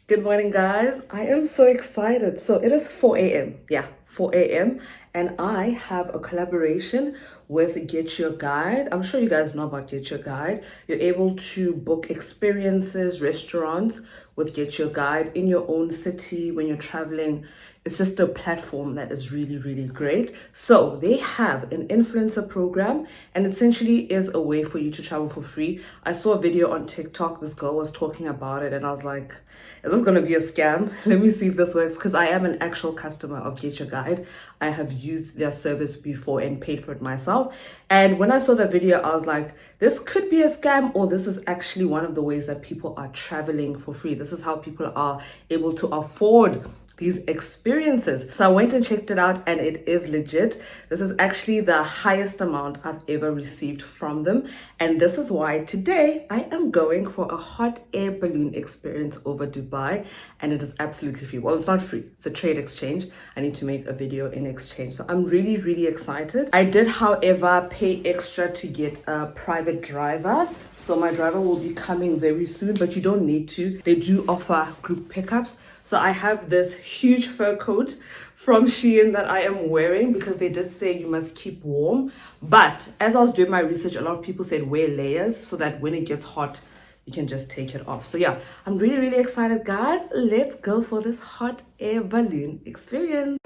Good morning, guys. I am so excited. So it is 4 a.m. Yeah, 4 a.m. And I have a collaboration with Get Your Guide. I'm sure you guys know about Get Your Guide. You're able to book experiences, restaurants with Get Your Guide in your own city when you're traveling. It's just a platform that is really, really great. So they have an influencer program and essentially is a way for you to travel for free. I saw a video on TikTok. This girl was talking about it and I was like, is this gonna be a scam? Let me see if this works, because I am an actual customer of Get Your Guide. I have used their service before and paid for it myself. And when I saw the video, I was like, this could be a scam, or this is actually one of the ways that people are traveling for free. This is how people are able to afford these experiences. So I went and checked it out and it is legit. This is actually the highest amount I've ever received from them. And this is why today I am going for a hot air balloon experience over Dubai, and it is absolutely free. Well, it's not free, it's a trade exchange. I need to make a video in exchange. So I'm really, really excited. I did, however, pay extra to get a private driver. So my driver will be coming very soon, but you don't need to. They do offer group pickups. So I have this huge fur coat from Shein that I am wearing because they did say you must keep warm. But as I was doing my research, a lot of people said wear layers so that when it gets hot, you can just take it off. So yeah, I'm really, really excited, guys. Let's go for this hot air balloon experience.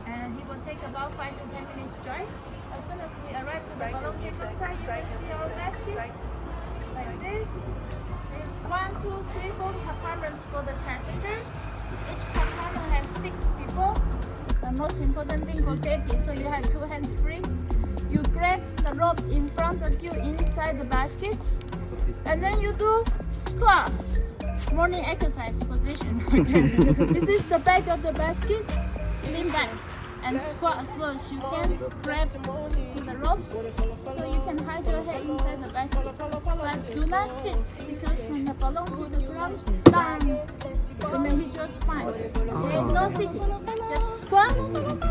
And he will take about 5 to 10 minutes drive. As soon as we arrive to the Baloon pickup site, you can see our basket. Like this. There's 1, 2, 3, 4 compartments for the passengers. Each compartment has 6 people. The most important thing for safety, so you have 2 hands free. You grab the ropes in front of you inside the basket, and then you do squat. Morning exercise position. This is the back of the basket. Lean back and squat as low as you can. Grab the ropes so you can hide your head inside the basket. But do not sit, because when the balloon hits the ground, bang, it may hit your spine. There is no sitting. Just squat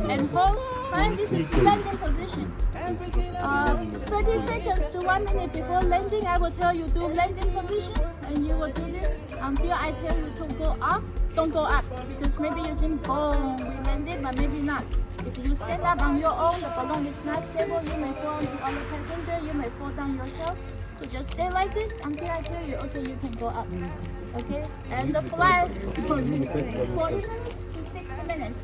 and hold. Fine, this is landing position. 30 seconds to 1 minute before landing, I will tell you do landing position, and you will do this until I tell you to go up. Don't go up, because maybe you think, oh, we landed, but maybe not. If you stand up on your own, the balloon is not stable, you may fall onto other passenger, you may fall down yourself. So just stay like this until I tell you, okay, you can go up. Okay? And the flight, 40 minutes to 60 minutes.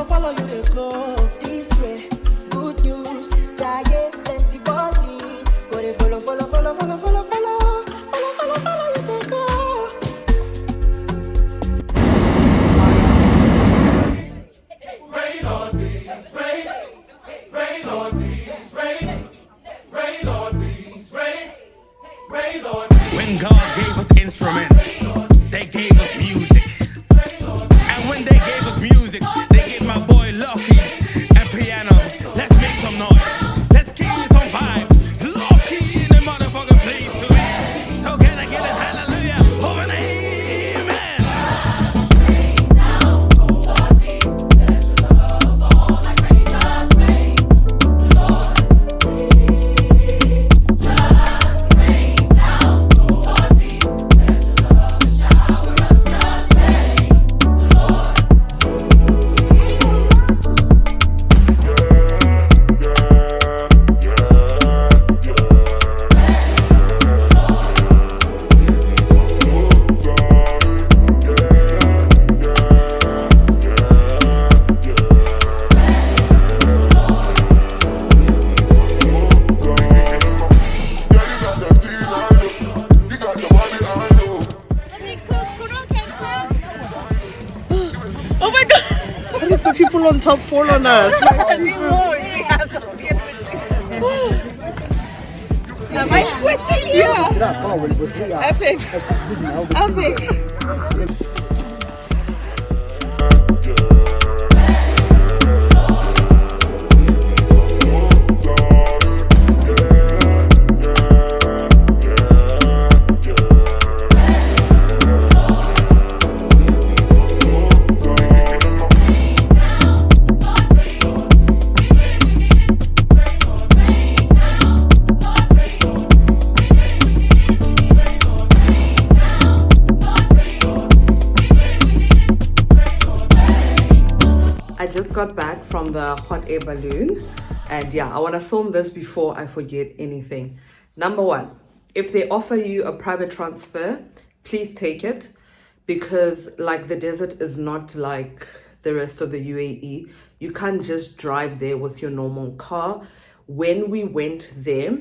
Follow you they go. This way, good news, giant, plenty body. Go they follow you they go. Rain on me, rain, rain on me, rain, rain on me, rain on me. When God gave us instruments, they gave us music. And when they gave us music, they gave my boy Lucky and piano. Let's make some noise. Let's keep some vibe. Lucky in the motherfucking place today. So can I get a hallelujah over the amen? Rain down over me, let your love fall like rain does rain. Lord, please just rain down over me, let your love shower us. Just rain, Lord. on top fall on us. Like, Jesus. Am I squishing you? Yeah. Epic. Epic. I just got back from the hot air balloon, and yeah, I want to film this before I forget anything. Number one, if they offer you a private transfer, please take it, because like the desert is not like the rest of the UAE. You can't just drive there with your normal car. When we went there,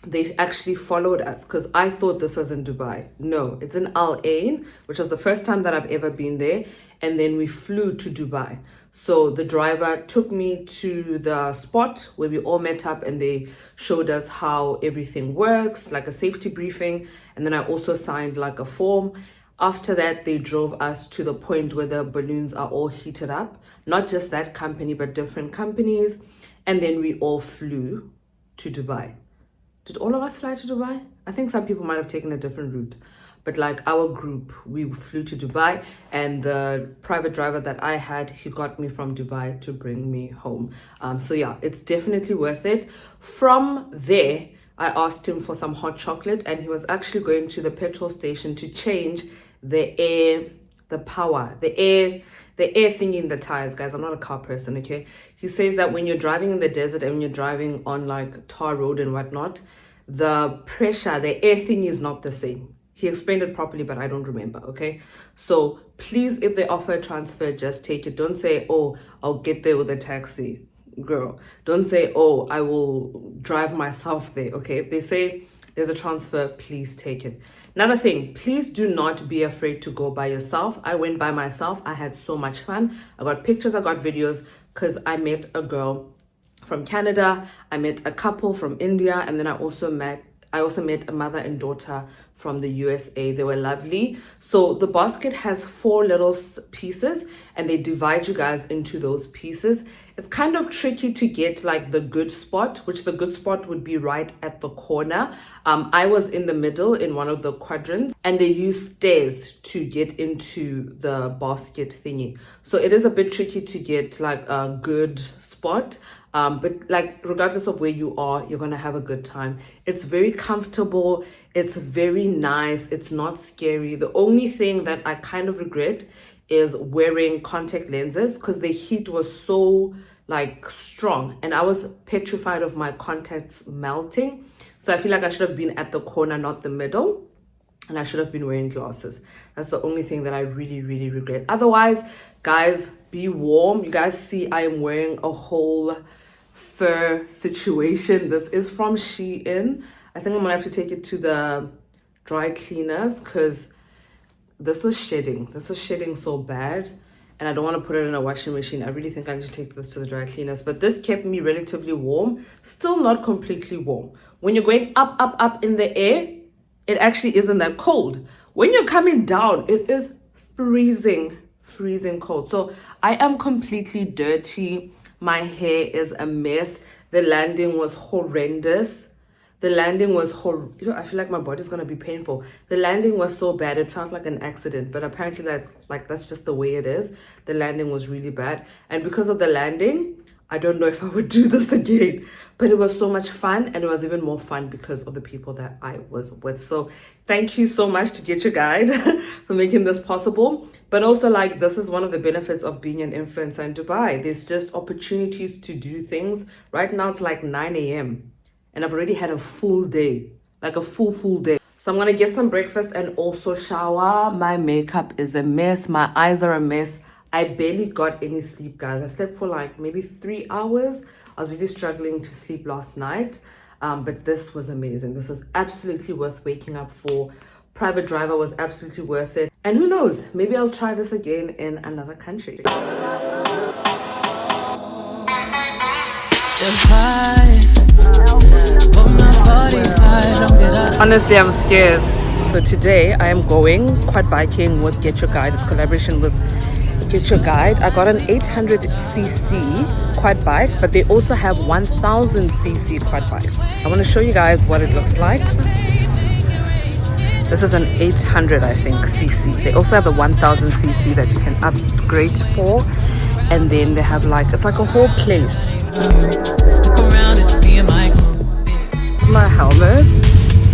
they actually followed us, because I thought this was in Dubai. No, it's in Al Ain, which was the first time that I've ever been there. And then we flew to Dubai. So the driver took me to the spot where we all met up, and they showed us how everything works, like a safety briefing. And then I also signed like a form. After that, they drove us to the point where the balloons are all heated up. Not just that company, but different companies. And then we all flew to Dubai. Did all of us fly to Dubai? I think some people might have taken a different route. But like our group, we flew to Dubai, and the private driver that I had, he got me from Dubai to bring me home. So yeah, it's definitely worth it. From there, I asked him for some hot chocolate, and he was actually going to the petrol station to change the air thingy in the tires. Guys, I'm not a car person, okay? He says that when you're driving in the desert and when you're driving on like tar road and whatnot, the pressure, the air thingy is not the same. He explained it properly, but I don't remember, okay? So please, if they offer a transfer, just take it. Don't say, oh, I'll get there with a taxi. Girl, don't say, oh, I will drive myself there, okay? If they say there's a transfer, please take it. Another thing, please do not be afraid to go by yourself. I went by myself. I had so much fun. I got pictures, I got videos, because I met a girl from Canada. I met a couple from India, and then I also met a mother and daughter from the USA. They were lovely. So the basket has 4 little pieces, and they divide you guys into those pieces. It's kind of tricky to get like the good spot, which the good spot would be right at the corner. I was in the middle in one of the quadrants, and they use stairs to get into the basket thingy. So it is a bit tricky to get like a good spot. But like regardless of where you are, you're gonna have a good time. It's very comfortable, it's very nice, it's not scary. The only thing that I kind of regret is wearing contact lenses, because the heat was so like strong, and I was petrified of my contacts melting. So I feel like I should have been at the corner, not the middle, and I should have been wearing glasses. That's the only thing that I really, really regret. Otherwise, guys, be warm. You guys see I am wearing a whole fur situation. This is from Shein. I think I'm gonna have to take it to the dry cleaners, because this was shedding so bad, and I don't want to put it in a washing machine. I really think I need to take this to the dry cleaners. But this kept me relatively warm, still not completely warm. When you're going up in the air, it actually isn't that cold. When you're coming down, it is freezing cold. So I am completely dirty. My hair is a mess. The landing was horrendous. I feel like my body's gonna be painful. The landing was so bad, it felt like an accident, but apparently that's just the way it is. The landing was really bad, and because of the landing, I don't know if I would do this again. But it was so much fun, and it was even more fun because of the people that I was with. So thank you so much to Get Your Guide for making this possible. But also, like, this is one of the benefits of being an influencer in Dubai. There's just opportunities to do things. Right now it's like 9 a.m. and I've already had a full day, like a full day. So I'm gonna get some breakfast and also shower. My makeup is a mess. My eyes are a mess. I barely got any sleep, guys. I slept for like maybe 3 hours. I was really struggling to sleep last night. But this was amazing. This was absolutely worth waking up for. Private driver was absolutely worth it. And who knows, maybe I'll try this again in another country. Honestly, I'm scared. So today I am going quad biking with Get Your Guide. It's collaboration with Get Your Guide. I got an 800cc quad bike, but they also have 1000cc quad bikes. I want to show you guys what it looks like. This is an 800, I think, cc. They also have a 1000cc that you can upgrade for, and then they have like, it's like a whole place. My helmet.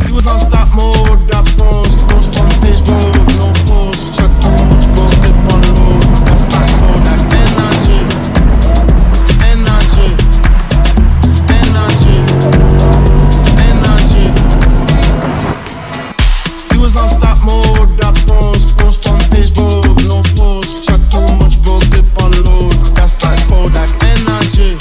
You was on stop mode, got phones from page road, no pause, chuck too much, go slip on load. That's not cold, that energy. You was on stop mode, got phones from page road, no pause, chuck too much, go slip on load. That's not cold, that energy.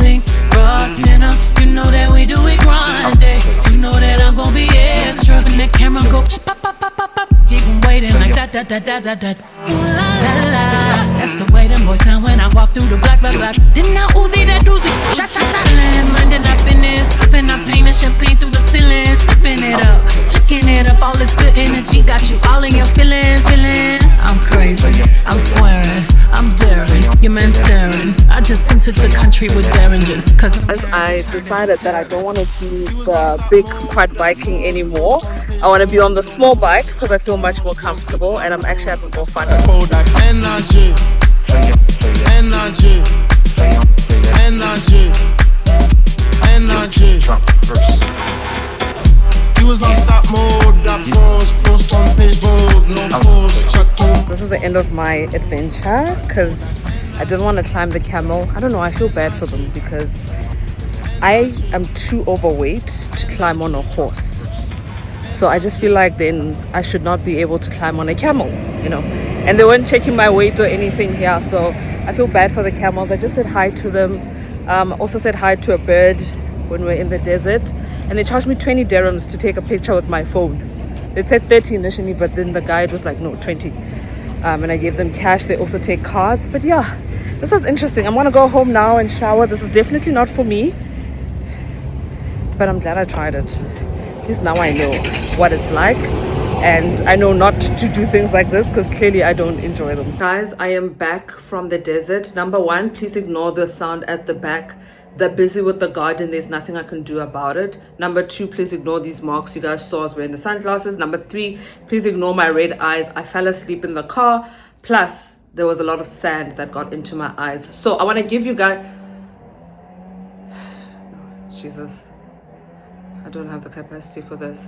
Links, raw dinner. You know that we do it grinding. You know that I'm gonna be extra. When the camera go pop, pop, pop, pop, pop, pop. Keep 'em waiting like that. Ooh la la la. That's the way them boys sound when I walk through the black. Didn't I Uzi that doozy? Shot. Minded up in this. Popping up paint and champagne through the ceiling. Sipping it up, flicking it up. All this good energy got you all in your feelings. I'm crazy, I'm swearing, I'm daring. Your man staring. I just entered the country with derringers. Cause I decided that I don't want to do the big quad biking anymore. I want to be on the small bike because I feel much more comfortable and I'm actually having more fun. This is the end of my adventure because I didn't want to climb the camel. I don't know, I feel bad for them because I am too overweight to climb on a horse. So I just feel like then I should not be able to climb on a camel, you know. And they weren't checking my weight or anything here, so I feel bad for the camels. I just said hi to them. Also said hi to a bird when we're in the desert. And they charged me 20 dirhams to take a picture with my phone. They said 30 initially, but then the guide was like, no, 20. And I gave them cash. They also take cards. But yeah, this is interesting. I'm gonna go home now and shower. This is definitely not for me, but I'm glad I tried it. At least now I know what it's like, and I know not to do things like this because clearly I don't enjoy them. Guys, I am back from the desert. Number one, please ignore the sound at the back. They're busy with the garden. There's nothing I can do about it. Number two, please ignore these marks you guys saw I was wearing the sunglasses. Number three, please ignore my red eyes. I fell asleep in the car. Plus, there was a lot of sand that got into my eyes. So I want to give you guys... Jesus. I don't have the capacity for this.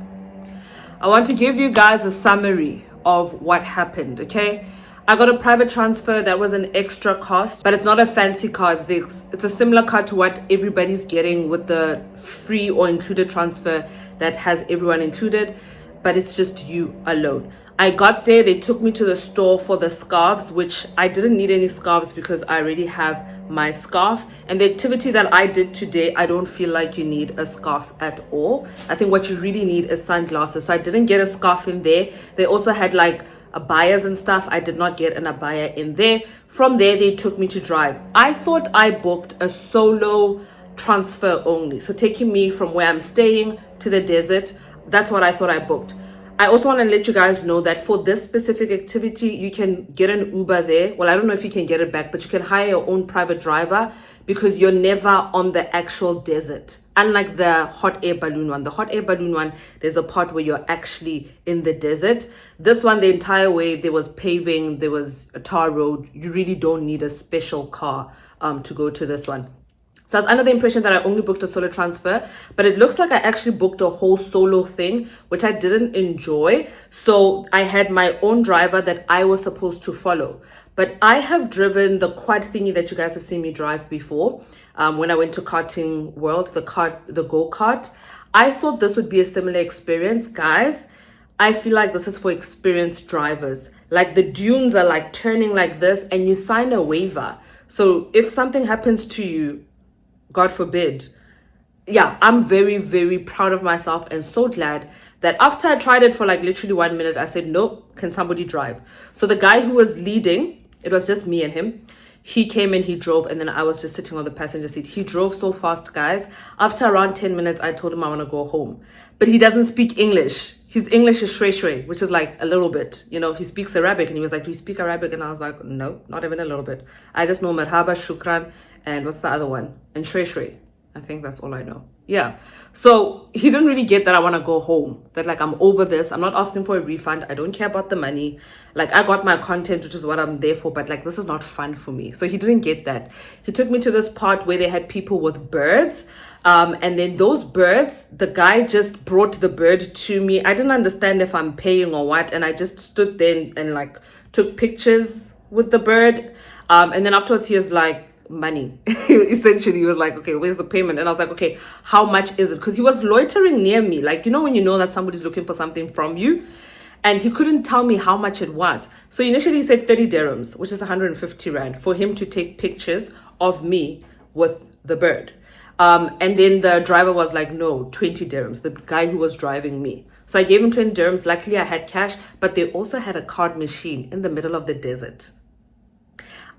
I want to give you guys a summary of what happened, okay? I got a private transfer that was an extra cost, but it's not a fancy card. It's a similar card to what everybody's getting with the free or included transfer that has everyone included, but it's just you alone. I got there, they took me to the store for the scarves, which I didn't need any scarves because I already have my scarf. And the activity that I did today, I don't feel like you need a scarf at all. I think what you really need is sunglasses. So I didn't get a scarf in there. They also had like abayas and stuff. I did not get an abaya in there. From there, they took me to drive. I thought I booked a solo transfer only. So taking me from where I'm staying to the desert, that's what I thought I booked. I also want to let you guys know that for this specific activity, you can get an Uber there. Well, I don't know if you can get it back, but you can hire your own private driver because you're never on the actual desert. Unlike the hot air balloon one. The hot air balloon one, there's a part where you're actually in the desert. This one, the entire way, there was paving, there was a tar road. You really don't need a special car to go to this one. So I was under the impression that I only booked a solo transfer, but it looks like I actually booked a whole solo thing, which I didn't enjoy. So I had my own driver that I was supposed to follow. But I have driven the quad thingy that you guys have seen me drive before. When I went to karting world, the go-kart. I thought this would be a similar experience. Guys, I feel like this is for experienced drivers. Like the dunes are like turning like this and you sign a waiver. So if something happens to you, God forbid, yeah, I'm very, very proud of myself and so glad that after I tried it for like literally 1 minute, I said, nope, can somebody drive? So the guy who was leading, it was just me and him. He came and he drove, and then I was just sitting on the passenger seat. He drove so fast, guys. After around 10 minutes, I told him I want to go home. But he doesn't speak English. His English is shwe shwe, which is like a little bit. You know, he speaks Arabic, and he was like, do you speak Arabic? And I was like, no, not even a little bit. I just know marhaba, shukran, and what's the other one? And shwe shwe. I think that's all I know. Yeah. So he didn't really get that I want to go home. That like I'm over this. I'm not asking for a refund. I don't care about the money. Like I got my content, which is what I'm there for. But like this is not fun for me. So he didn't get that. He took me to this part where they had people with birds. And then those birds, the guy just brought the bird to me. I didn't understand if I'm paying or what. And I just stood there and like took pictures with the bird. And then afterwards he was like, money. Essentially he was like, okay, where's the payment? And I was like, okay, how much is it? Because he was loitering near me, like, you know, when you know that somebody's looking for something from you, and he couldn't tell me how much it was. So initially he said 30 dirhams, which is 150 rand, for him to take pictures of me with the bird. And then the driver was like, no, 20 dirhams, the guy who was driving me. So I gave him 20 dirhams. Luckily I had cash, but they also had a card machine in the middle of the desert.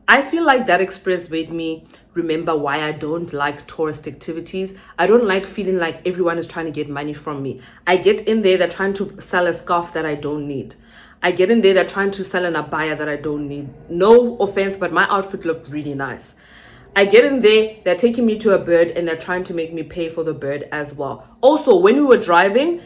I feel like that experience made me remember why I don't like tourist activities. I don't like feeling like everyone is trying to get money from me. I get in there, they're trying to sell a scarf that I don't need. I get in there, they're trying to sell an abaya that I don't need. No offense, but my outfit looked really nice. I get in there, they're taking me to a bird and they're trying to make me pay for the bird as well. Also, when we were driving,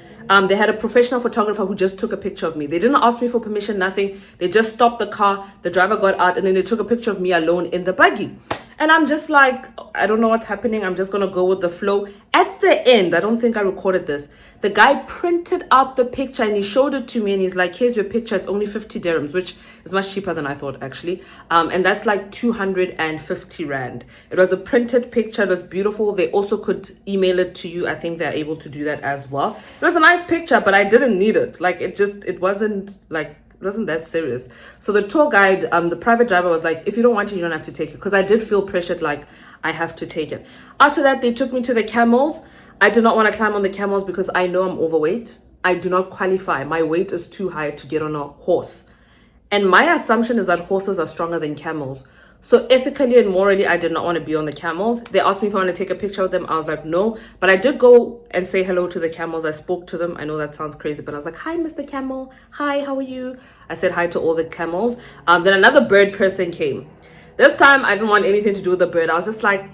they had a professional photographer who just took a picture of me. They didn't ask me for permission, nothing. They just stopped the car, the driver got out, and then they took a picture of me alone in the buggy. And I'm just like, I don't know what's happening. I'm just going to go with the flow. At the end, I don't think I recorded this. The guy printed out the picture and he showed it to me and he's like, here's your picture. It's only 50 dirhams, which is much cheaper than I thought, actually. And that's like 250 rand. It was a printed picture. It was beautiful. They also could email it to you. I think they're able to do that as well. It was a nice picture, but I didn't need it. Like, it wasn't that serious. So the tour guide, the private driver was like, if you don't want it, you don't have to take it. Because I did feel pressured, like I have to take it. After that, they took me to the camels. I did not want to climb on the camels because I know I'm overweight. I do not qualify. My weight is too high to get on a horse. And my assumption is that horses are stronger than camels. So ethically and morally, I did not want to be on the camels. They asked me if I want to take a picture with them. I was like, no. But I did go and say hello to the camels. I spoke to them. I know that sounds crazy, but I was like, hi, Mr. Camel. Hi, how are you? I said hi to all the camels. Then another bird person came. This time, I didn't want anything to do with the bird. I was just like,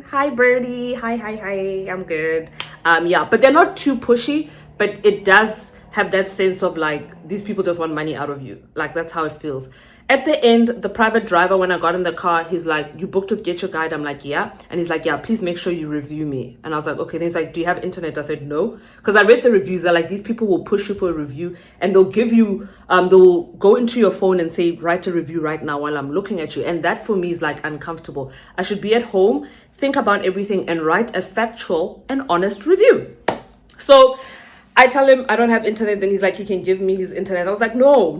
hi, birdie. Hi, I'm good. Yeah, but they're not too pushy, but it does have that sense of like, these people just want money out of you. Like, that's how it feels. At the end, the private driver, when I got in the car, he's like, you booked with Get Your Guide? I'm like, yeah. And he's like, yeah, please make sure you review me. And I was like, okay. Then he's like, do you have internet? I said, no. Because I read the reviews. They're like, these people will push you for a review and they'll give you, they'll go into your phone and say, write a review right now while I'm looking at you. And that for me is like uncomfortable. I should be at home, think about everything and write a factual and honest review. So I tell him I don't have internet. Then he's like, he can give me his internet. I was like, no.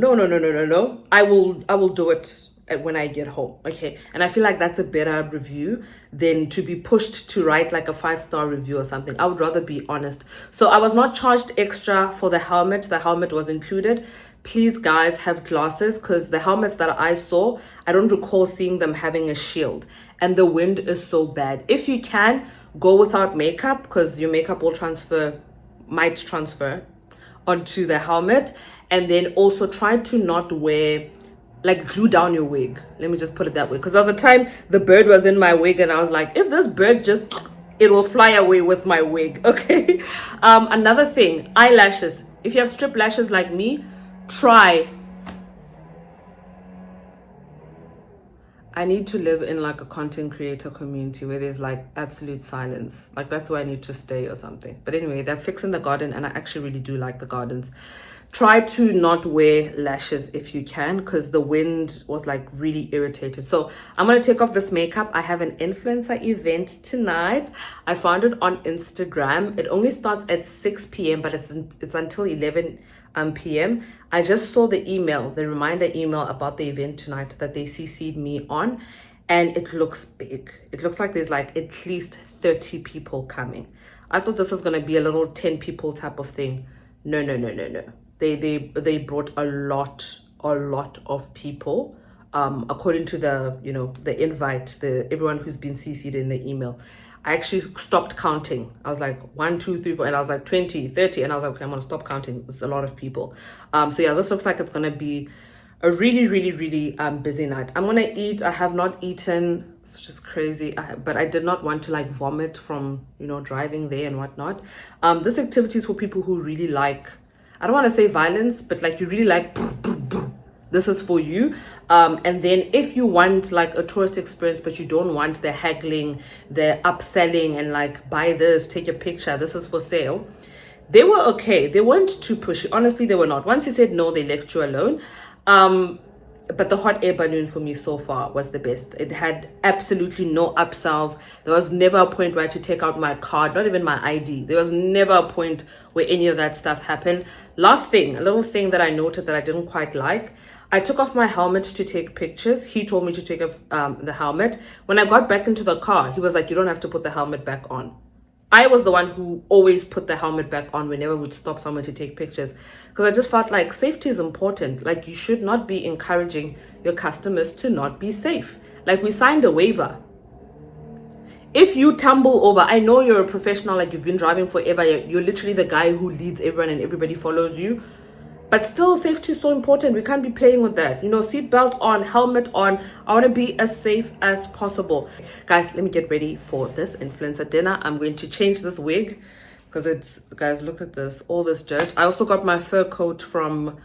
I will do it when I get home. Okay. And I feel like that's a better review than to be pushed to write like a 5-star review or something. I would rather be honest. So I was not charged extra for the helmet. The helmet was included. Please, guys, have glasses because the helmets that I saw, I don't recall seeing them having a shield. And the wind is so bad. If you can, go without makeup because your makeup might transfer onto the helmet. And then also try to not wear, like, glue down your wig. Let me just put it that way. Because there was a time the bird was in my wig and I was like, if this bird just, it will fly away with my wig. Okay. Another thing, eyelashes. If you have strip lashes like me, I need to live in like a content creator community where there's like absolute silence. Like that's where I need to stay or something. But anyway, they're fixing the garden and I actually really do like the gardens. Try to not wear lashes if you can because the wind was like really irritated. So I'm going to take off this makeup. I have an influencer event tonight. I found it on Instagram. It only starts at 6 p.m. but it's until 11 p.m. I just saw the reminder email about the event tonight that they CC'd me on. and it looks big. It looks like there's like at least 30 people coming. I thought this was gonna be a little 10 people type of thing. No. They brought a lot of people. According to the invite, everyone who's been CC'd in the email. I actually stopped counting. I was like 1, 2, 3, 4, and I was like 20, 30, and I was like, okay, I'm gonna stop counting. It's a lot of people. So yeah, this looks like it's gonna be a really busy night. I'm gonna eat. I have not eaten. It's just crazy. But I did not want to like vomit from driving there and whatnot. This activity is for people who really like, I don't want to say violence, but like you really like this is for you. And then if you want like a tourist experience but you don't want the haggling, the upselling and like buy this, take a picture, this is for sale, they were okay. They weren't too pushy. Honestly, they were not. Once you said no, they left you alone. But the hot air balloon for me so far was the best. It had absolutely no upsells. There was never a point where I had to take out my card, not even my ID. There was never a point where any of that stuff happened. Last thing, a little thing that I noted that I didn't quite like. I took off my helmet to take pictures. He told me to take off the helmet. When I got back into the car, he was like, you don't have to put the helmet back on. I was the one who always put the helmet back on whenever we would stop somewhere to take pictures, because I just felt like safety is important. Like you should not be encouraging your customers to not be safe. Like we signed a waiver. If you tumble over, I know you're a professional, like you've been driving forever. You're literally the guy who leads everyone and everybody follows you. But still, safety is so important. We can't be playing with that. Seatbelt on, helmet on. I want to be as safe as possible. Guys, let me get ready for this influencer dinner. I'm going to change this wig because guys, look at this, all this dirt. I also got my fur coat from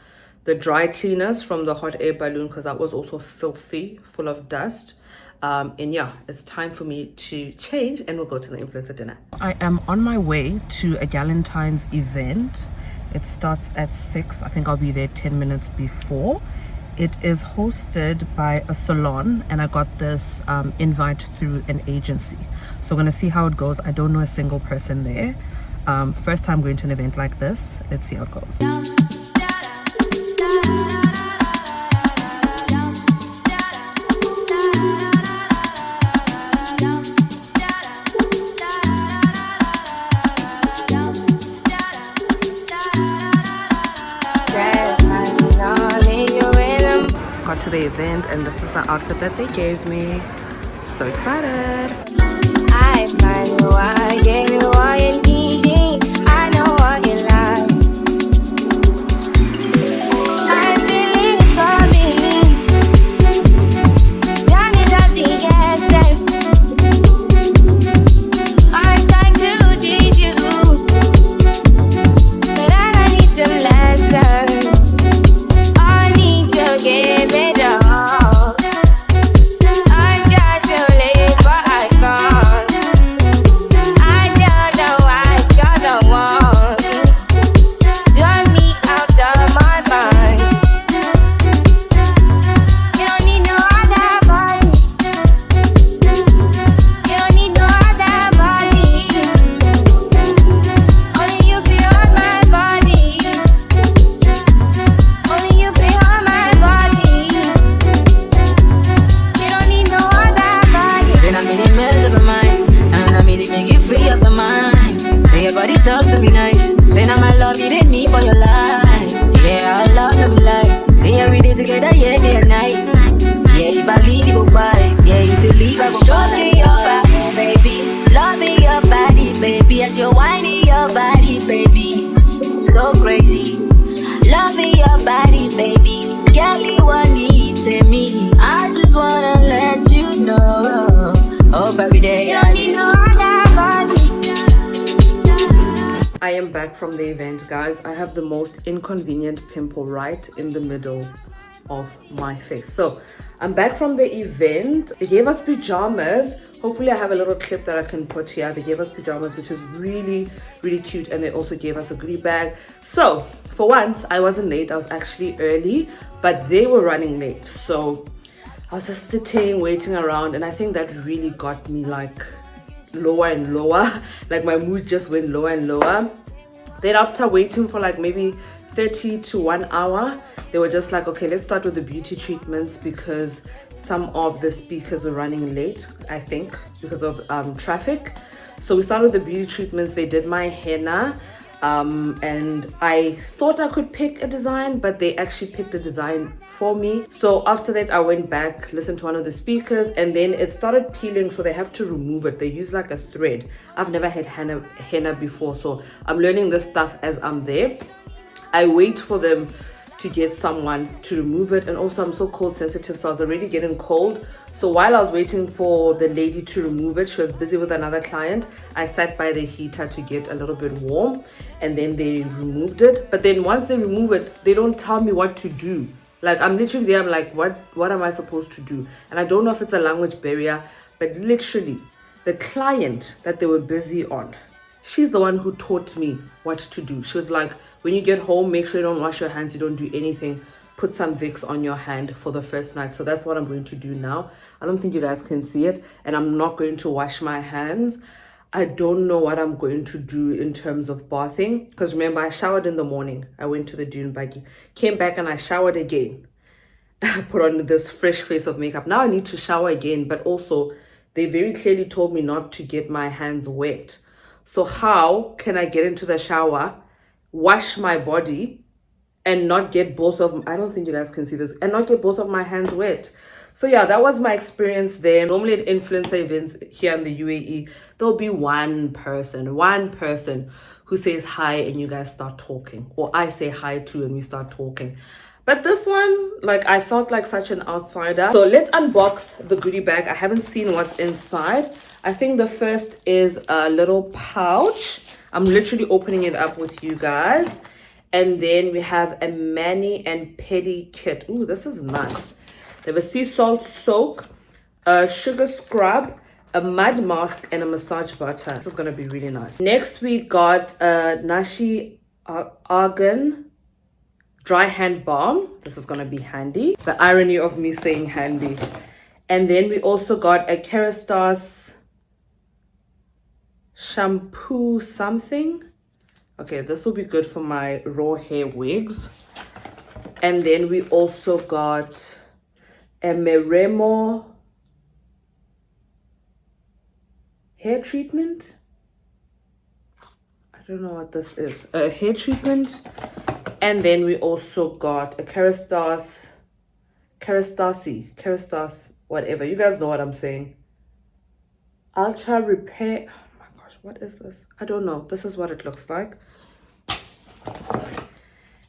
the dry cleaners from the hot air balloon because that was also filthy, full of dust. And yeah, it's time for me to change and we'll go to the influencer dinner. I am on my way to a Galentine's event. It starts at 6. I think I'll be there 10 minutes before. It is hosted by a salon and I got this invite through an agency. So we're going to see how it goes. I don't know a single person there. First time going to an event like this. Let's see how it goes. Got to the event and this is the outfit that they gave me. So excited. I find you, I gave you all you need. I know what you like. I feel it for me. Tell me something, yes, yes. I try to teach you, but I need some lessons. I need to give it all. I got to live, but I can't. I don't know why you're the one. Drive me out of my mind. You don't need no other body. You don't need no other body. Only you feel on my body. Only you feel on my body. You don't need no other body. Say I made it mess up my mind, and I made it make it free up my mind. Say your body talk to me nice. Say now my love you didn't need for your life. Yeah, I love no lie. Say yeah, we did together, yeah, day and night. Yeah, if I leave you goodbye. Yeah, if you leave I go stroking your body, baby. Loving your body, baby. As you're whining your body, baby. So crazy. Loving your body, baby. Girl, you want me. I just wanna let you know. Hope every day you don't need no other body. I am back from the event, guys. I have the most inconvenient pimple right in the middle of my face. So I'm back from the event. They gave us pajamas. Hopefully I have a little clip that I can put here. They gave us pajamas, which is really cute, and they also gave us a goodie bag. So for once I wasn't late. I was actually early, but they were running late, so I was just sitting waiting around, and I think that really got me like lower and lower. Like my mood just went lower and lower. Then after waiting for like maybe 30 to 1 hour. They were just like, okay, let's start with the beauty treatments because some of the speakers were running late, I think, because of traffic. So we started with the beauty treatments. They did my henna. And I thought I could pick a design, but they actually picked a design for me. So after that, I went back, listened to one of the speakers, and then it started peeling, so they have to remove it. They use like a thread. I've never had henna before, so I'm learning this stuff as I'm there. I wait for them to get someone to remove it, and also I'm so cold sensitive, so I was already getting cold. So while I was waiting for the lady to remove it, she was busy with another client. I sat by the heater to get a little bit warm, and then they removed it. But then once they remove it, they don't tell me what to do. Like, I'm literally there, I'm like, what am I supposed to do? And I don't know if it's a language barrier, but literally the client that they were busy on, she's the one who taught me what to do. She was like, when you get home, make sure you don't wash your hands, you don't do anything. Put some Vicks on your hand for the first night. So that's what I'm going to do now. I don't think you guys can see it. And I'm not going to wash my hands. I don't know what I'm going to do in terms of bathing. Because remember, I showered in the morning. I went to the Dune Buggy. Came back and I showered again. Put on this fresh face of makeup. Now I need to shower again. But also, they very clearly told me not to get my hands wet. So how can I get into the shower, wash my body, and not get both of, I don't think you guys can see this, and not get both of my hands wet? So yeah, that was my experience there. Normally at influencer events here in the UAE, there'll be one person who says hi and you guys start talking, or I say hi too and we start talking. But this one, like, I felt like such an outsider. So let's unbox the goodie bag. I haven't seen what's inside. I think the first is a little pouch. I'm literally opening it up with you guys. And then we have a mani and pedi kit. Ooh, this is nice. They have a sea salt soak, a sugar scrub, a mud mask, and a massage butter. This is going to be really nice. Next, we got a Nashi Argan dry hand balm. This is going to be handy. The irony of me saying handy. And then we also got a Kerastase shampoo something. Okay, this will be good for my raw hair wigs. And then we also got a Meremo hair treatment. I don't know what this is. A hair treatment. And then we also got a Kerastase, whatever. You guys know what I'm saying. Ultra Repair. Oh my gosh, what is this? I don't know. This is what it looks like.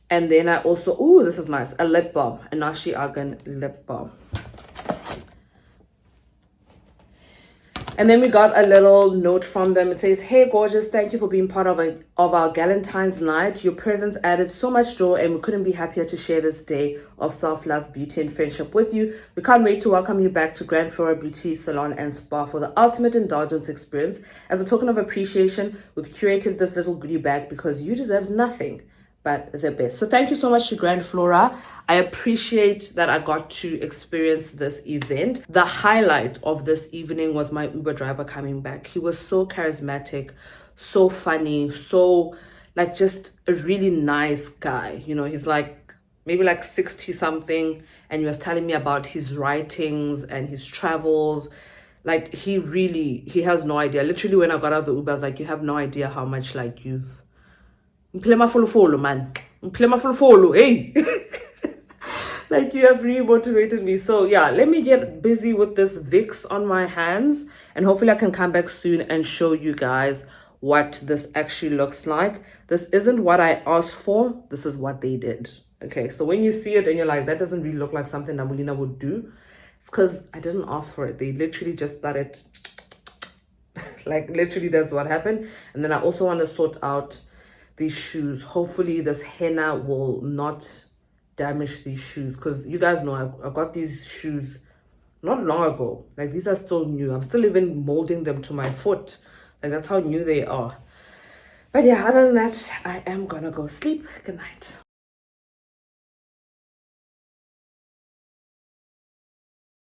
And then I also, ooh, this is nice. A lip balm. A Nashi Argan lip balm. And then we got a little note from them. It says, hey, gorgeous, thank you for being part of our Galentine's night. Your presence added so much joy and we couldn't be happier to share this day of self-love, beauty, and friendship with you. We can't wait to welcome you back to Grand Flora Beauty Salon and Spa for the ultimate indulgence experience. As a token of appreciation, we've curated this little goodie bag because you deserve nothing but the best. So thank you so much to Grand Flora. I appreciate that I got to experience this event. The highlight of this evening was my Uber driver coming back. He was so charismatic, so funny, so like just a really nice guy. You know, he's like maybe like 60 something, and he was telling me about his writings and his travels. Like he has no idea. Literally when I got out of the Uber, I was like, you have no idea how much like you've man. Hey. Like you have really motivated me. So yeah, let me get busy with this Vicks on my hands and hopefully I can come back soon and show you guys what this actually looks like. This isn't what I asked for. This is what they did. Okay, so when you see it and you're like, that doesn't really look like something Namolinah would do, it's because I didn't ask for it. They literally just started like literally that's what happened. And then I also want to sort out these shoes. Hopefully this henna will not damage these shoes, because you guys know I got these shoes not long ago. Like these are still new. I'm still even molding them to my foot. Like that's how new they are. But yeah, other than that, I am gonna go sleep. Good night.